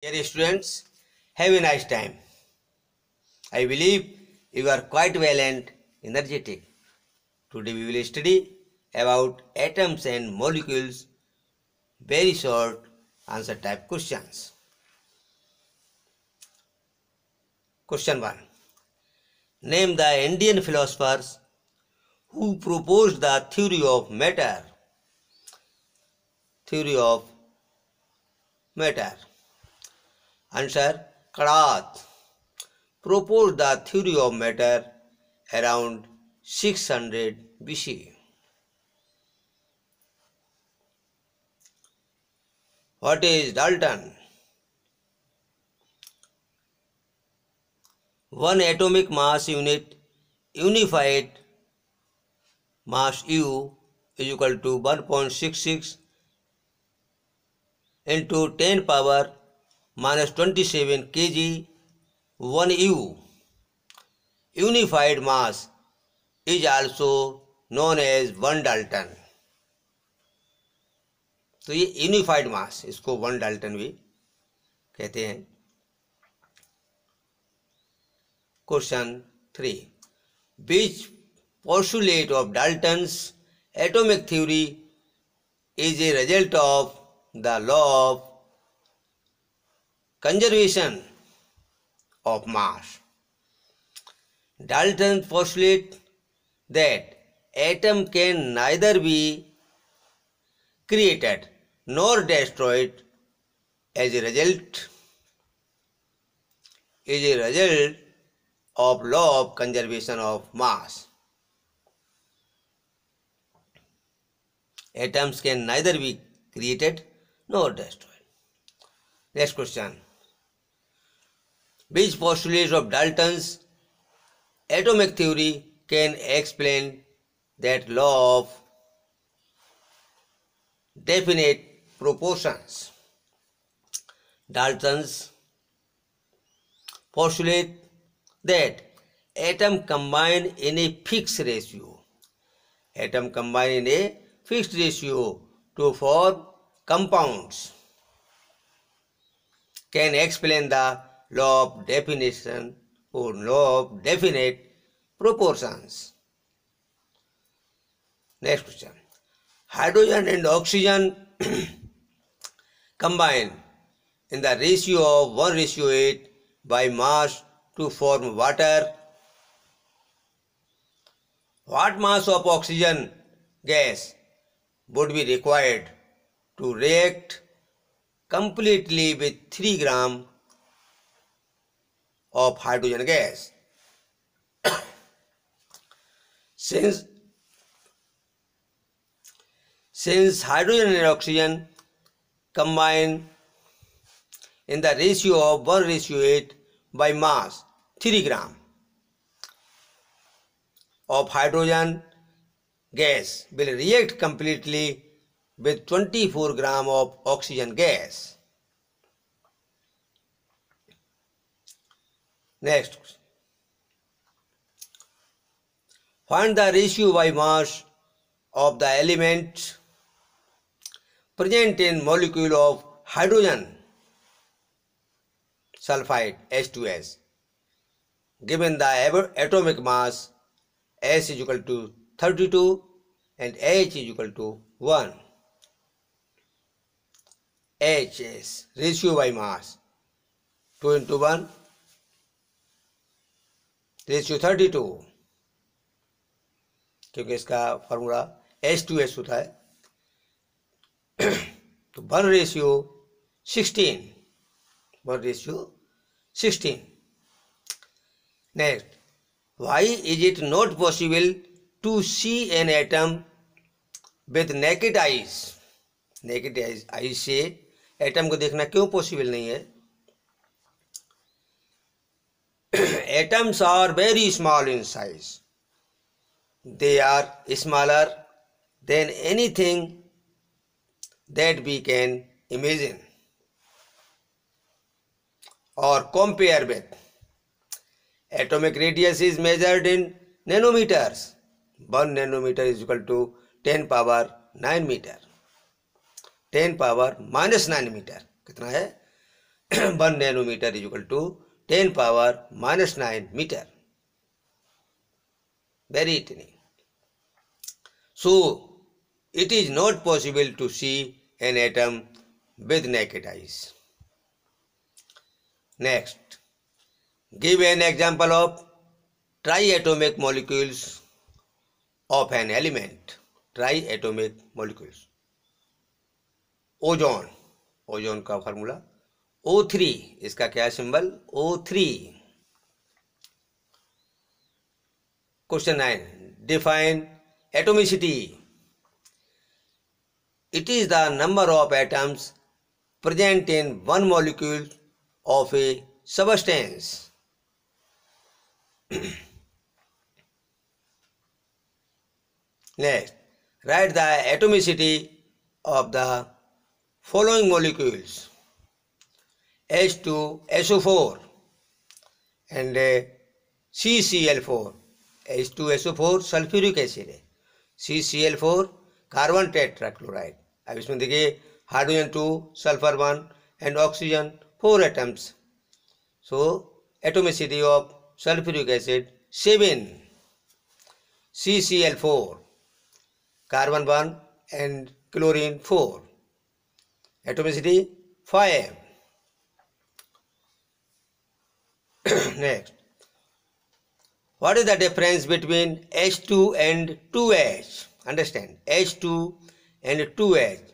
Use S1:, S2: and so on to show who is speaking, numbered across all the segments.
S1: Dear students, have a nice time. I believe you are quite well and energetic. Today we will study about atoms and molecules, very short answer type questions. Question 1. Name the Indian philosophers who proposed the theory of matter. Theory of matter. Answer: Karath proposed the theory of matter around 600 BC. What is Dalton? One atomic mass unit unified mass U is equal to 1.66 into 10 power minus 27 kg 1 U. Unified mass is also known as 1 Dalton. तो ये unified मास, इसको 1 Dalton भी कहते हैं. Question 3. Which postulate of Dalton's atomic theory is a result of the law of conservation of mass? Dalton postulates that atom can neither be created nor destroyed as a result of law of conservation of mass. Atoms can neither be created nor destroyed. Next question. Which postulates of Dalton's atomic theory can explain that law of definite proportions? Dalton's postulate that atom combine in a fixed ratio. Atom combine in a fixed ratio to form compounds. Can explain the law of definition or law of definite proportions. Next question. Hydrogen and oxygen combine in the ratio of 1:8 by mass to form water. What mass of oxygen gas would be required to react completely with 3 grams of hydrogen gas? Since hydrogen and oxygen combine in the ratio of 1:8 by mass 3 grams of hydrogen gas will react completely with 24 grams of oxygen gas. Next. Find the ratio by mass of the element present in molecule of hydrogen sulfide H2S. Given the atomic mass, S is equal to 32 and H is equal to 1. H is ratio by mass 2 into 1 ratio 32, क्योंकि इसका formula H2S होता है. तो 1:16. 1:16. Next, why is it not possible to see an atom with naked eyes? Naked eyes से atom को देखना क्यों possible नहीं है? Atoms are very small in size. They are smaller than anything that we can imagine or compare with. Atomic radius is measured in nanometers. 1 nanometer is equal to 10 power 9 meter. 10 power minus 9 meter कितना है? 1 nanometer is equal to 10 power minus 9 meter. Very tiny. So it is not possible to see an atom with naked eyes. Next, give an example of triatomic molecules of an element. Triatomic molecules. Ozone, ozone का formula O3, इसका क्या symbol O3. Question 9, define atomicity. It is the number of atoms present in one molecule of a substance. Next, write the atomicity of the following molecules: H2SO4 and CCl4. H2SO4 sulphuric acid है, CCl4 carbon tetrachloride. अब इसमें देखिए hydrogen 2, sulphur 1 and oxygen 4 atoms. So atomicity of sulphuric acid 7, CCl4 carbon 1 and chlorine 4, atomicity 5. Next, what is the difference between H2 and 2H? Understand, H2 and 2H.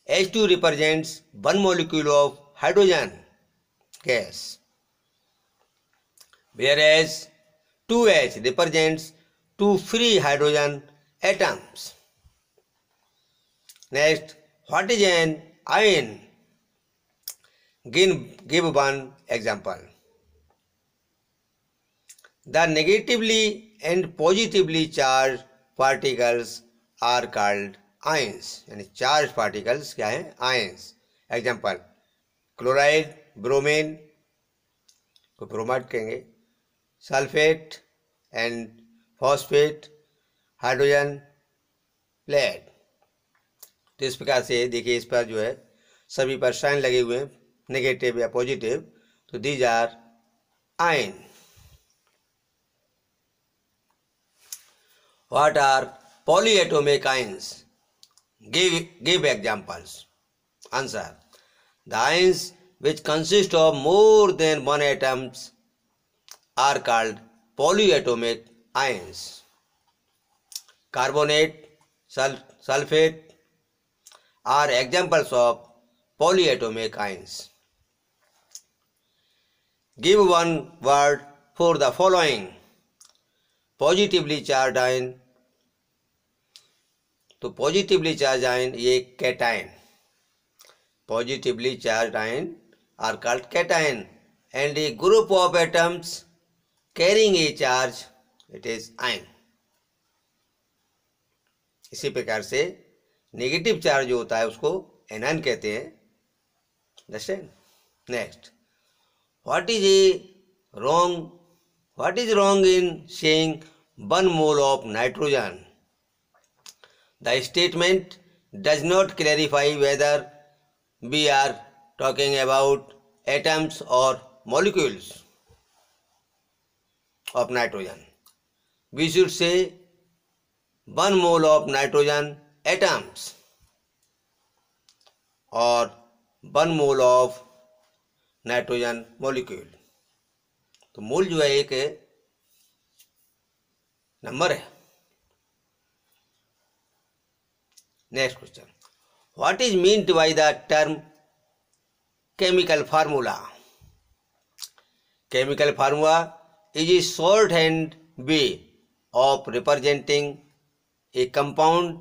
S1: H2 represents one molecule of hydrogen gas, whereas 2H represents two free hydrogen atoms. Next, what is an ion? Give one example. The negatively and positively charged particles are called ions. यानी charged particles क्या है? Ions. Example, chloride, bromine को bromide कहेंगे, sulfate and phosphate, hydrogen, lead. तो इस प्रकार से देखिए, इस पर जो है सभी पर साइन लगे हुए हैं, नेगेटिव या पॉजिटिव. तो these are ion. What are polyatomic ions? Give examples. Answer, the ions which consist of more than one atoms are called polyatomic ions. Carbonate, sulfate are examples of polyatomic ions. Give one word for the following. Positively charged ion. तो positively charge ion ये cation. Positively charged ion are called cation, and a group of atoms carrying a charge, it is ion. इसी प्रकार से negative charge जो होता है उसको anion कहते हैं. Understand. Next, what is wrong in saying 1 mole of nitrogen? The statement does not clarify whether we are talking about atoms or molecules of nitrogen. We should say 1 mole of nitrogen atoms or 1 mole of nitrogen molecule. तो मोल जो है एक number है. Next question, what is meant by the term chemical formula? Chemical formula is a shorthand way of representing a compound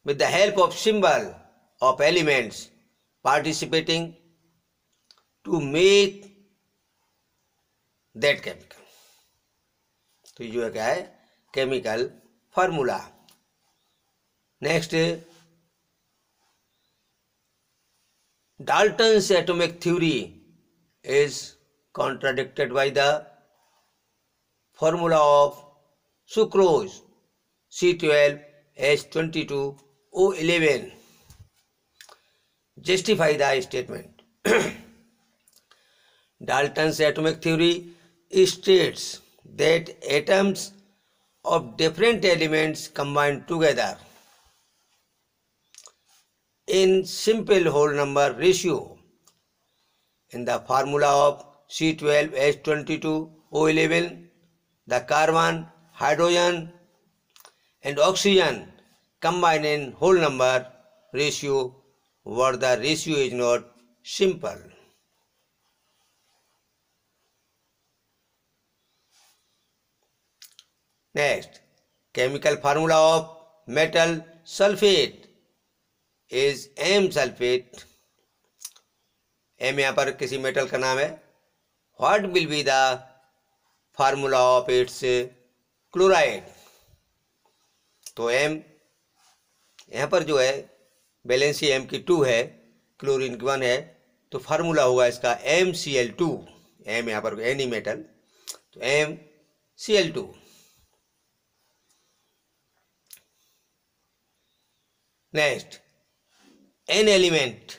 S1: with the help of symbol of elements participating to make that chemical. तो ये जो है क्या है? Chemical formula. Next, Dalton's atomic theory is contradicted by the formula of sucrose C12H22O11. Justify the statement. Dalton's atomic theory states that atoms of different elements combine together in simple whole number ratio. In the formula of C12H22O11, the carbon, hydrogen and oxygen combine in whole number ratio, where the ratio is not simple. Next, chemical formula of metal sulfate is M sulfate. M यहाँ पर किसी metal का नाम है. What will be the formula of its chloride? तो M यहाँ पर जो है वैलेंसी M की 2 है, क्लोरीन की 1 है, तो फार्मूला होगा इसका MCl2. M यहाँ पर एनी मेटल, तो MCl2. Next, an element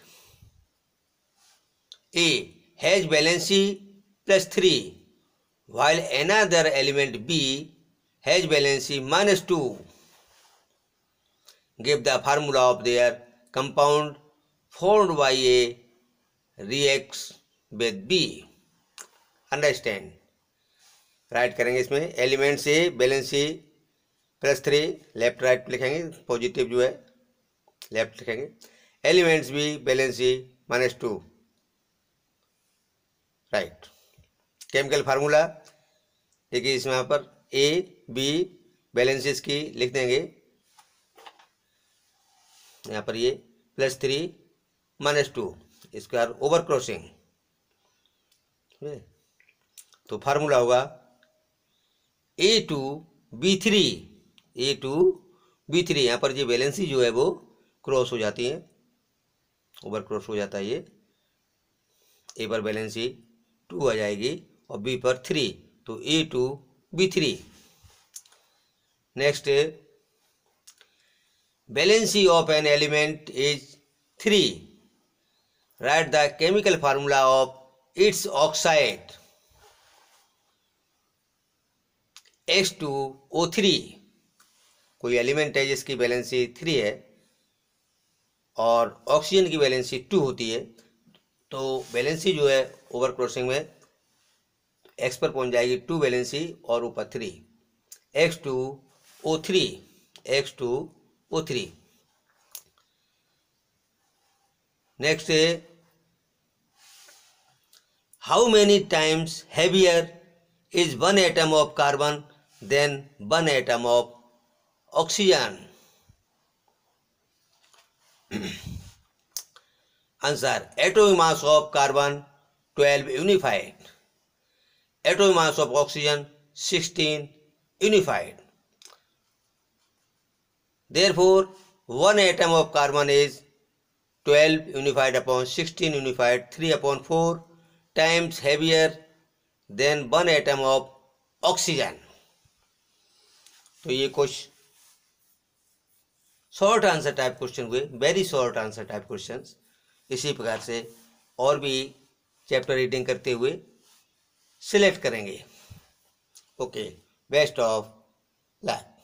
S1: A has valency +3, while another element B has valency -2. Give the formula of their compound formed by A reacts with B. Understand? Right करेंगे इसमें. Element से valency +3, left right लिखेंगे, positive जो है left लिखेंगे. Elements भी valency -2, right. Chemical formula देखिए इसमें यहाँ पर ए बी वैलेंसीज की लिख देंगे. यहाँ पर ये +3 -2 इसके बाद ओवर क्रॉसिंग, तो फार्मूला होगा A2B3. A2B3 यहाँ पर ये वैलेंसी जो है वो क्रॉस हो जाती है, ओवर क्रॉस हो जाता है. ये ए पर वैलेंसी 2 आ जाएगी और बी पर 3, तो A2B3. Next, valency of an element is 3. Write the chemical formula of its oxide H2O3. कोई एलिमेंट है जिसकी वैलेंसी 3 है और ऑक्सीजन की वैलेंसी 2 होती है, तो वैलेंसी जो है ओवर क्रॉसिंग में एक्स पर पहुंच जाएगी 2 वैलेंसी और ऊपर 3, X2O3. Next, how many times heavier is one atom of carbon than one atom of oxygen? Answer: atomic mass of carbon 12 unified, atomic mass of oxygen 16 unified. Therefore, one atom of carbon is 12 unified upon 16 unified, 3/4 times heavier than one atom of oxygen. तो ये कुछ short answer type question हुए, very short answer type questions. इसी प्रकार से और भी chapter reading करते हुए सिलेक्ट करेंगे. Okay, best of luck.